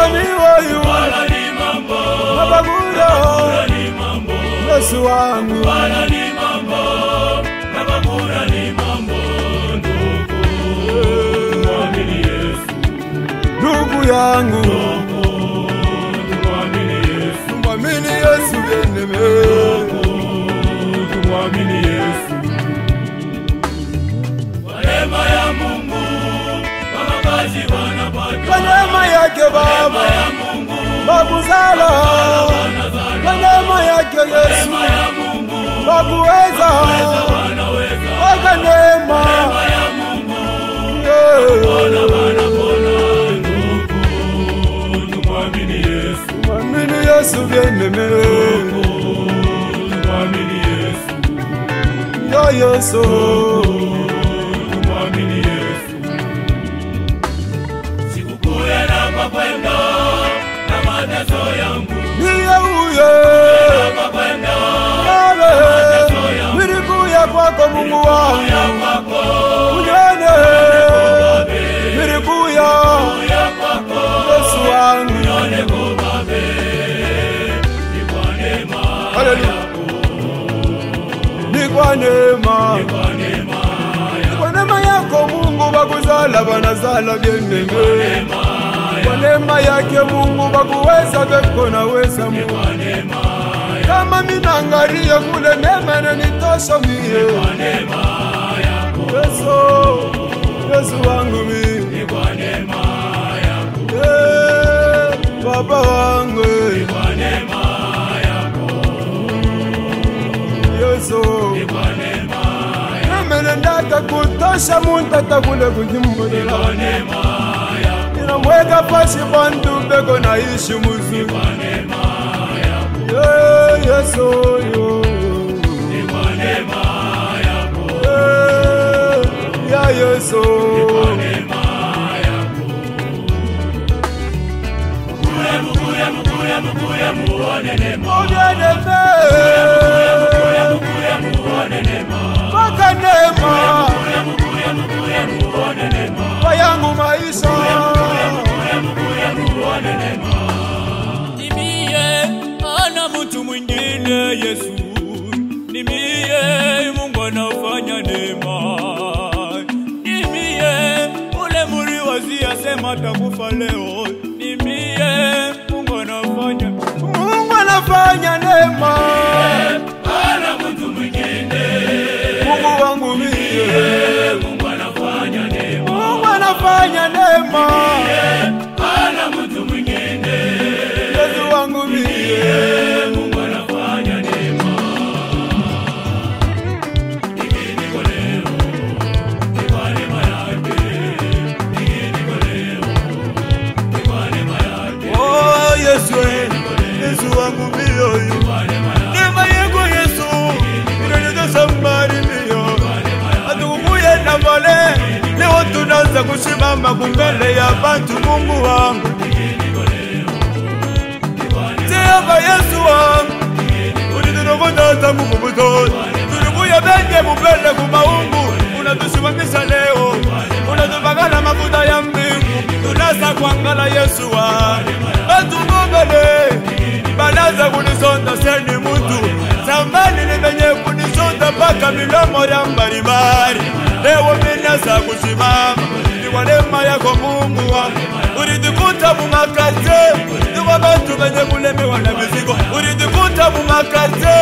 niwoyu Bwana ni mambo, nabagura ni mambo, Yesu wangu Bwana ni mambo, nabagura ni mambo, mwamini Yesu, ndugu yangu mwamini Yesu, mwamini Yesu beneme mwamini Yesu. Kwa neema ya Mungu, wamakazi wanapata. kwa neema yake Baba Ya Mungu, bakuzala kwa neema yake Yesu neema ya Mungu, bakuweza wanaweza. kwa neema Neema ya Mungu, yeah. mwamini Yesu, mwamini Yesu beneme mwamini Yesu, yo Yesu mwamini Yesu. Sikukuya na kwa kwenda na mateso yangu, niye uye kwa kwenda Baba nilikuya kwako Mungu wangu kwako, unyone nilikuya kwako, Yesu wangu nione kubabe, ni kwa neema haleluya ni kwa neema kwa neema yako Mungu bakuzala banazala beneme kwa neema yake Mungu bakuweza beko naweza Mungu kama minangaria kule neema inanitosha mie Yesu Yesu wangu mimi Baba wangu Yesu nemenendaka kutosha muntu atakule kujimbulela inamweka pasi bantu beko naishi muzuri Yesu yo ya Yesu mpaka neema kwa yangu maisha Nimie ana mtu mwingine Yesu, nimie Mungu anafanya neema, nimie ule muri wazia sema takufa leo, nimie Mungu anafanya neema ana mtu mwingine, Mungu wangu mie Mungu anafanya neema, Mungu anafanya neema ana mtu mwingine, Yesu wangu mie Mungu anafanya neema. Niko leo, ni kwa neema yake. Niko leo, ni kwa neema yake. oh Yesu wangu mie neema yako Yesu inaleta sambari mio atukuye na vale leo tunaanza kusimama kumbele ya bantu Mungu wangu Jehova Yesu wangu ulitunokotaza Mungu mutoni tulikuya benge mubele kumaungu unatusimamisha leo unatupakana mafuta ya mbingu tunasa kuangala Yesu wangu atungongale balaza kunisonda seni mutu zamani nimenye kunisonda paka milomo ya mbaribari leo minasa kusimama ni kwa neema yako Mungu wangu ulitukuta mumakaze tuwa bantu benye kulemewa na mizigo ulitukuta mumakaze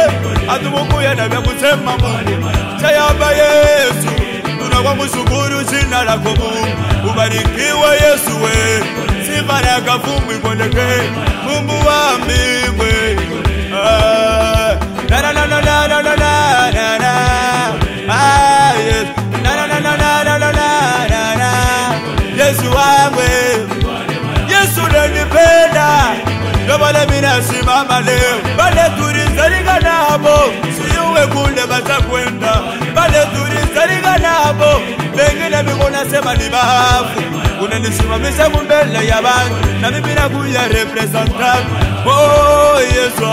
atumukuya na vya kusema Mungu chayaba Yesu tunakuwa mshukuru jina lako Mungu ubarikiwe Yesu we sifa na kafumu ikoleke Mungu wa mbingwe na na na na na na na na na yes na na na na na na na na na Yesu wangu Yesu nanipenda ndo bale mina simama leo bale turizalika nabo siuwe kule bata kwenda bale turizalika nabo bengine bikona sema ni bafu unanisimamisha mbele ya bantu na mimi nakuya representant oh Yesu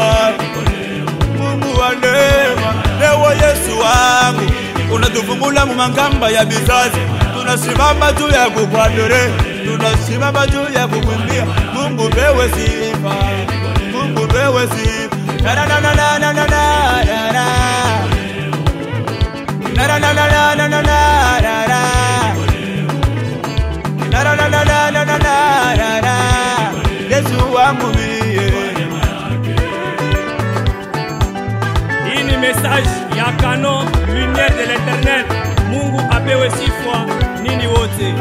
Mungu wa neema leo Yesu wangu unatufungula mumangamba ya bizazi tunasimama juu ya kukwadore tunasimama juu ya kukumbia Mungu pewe sifa, Mungu pewe sifa. Na na na na na na na na na. Na na na na na na na na. Na na na na na na na na. Yesu wangu mie. Hii ni message ya Canon Lumière de l'Éternel. Mungu apewe sifa nini wote.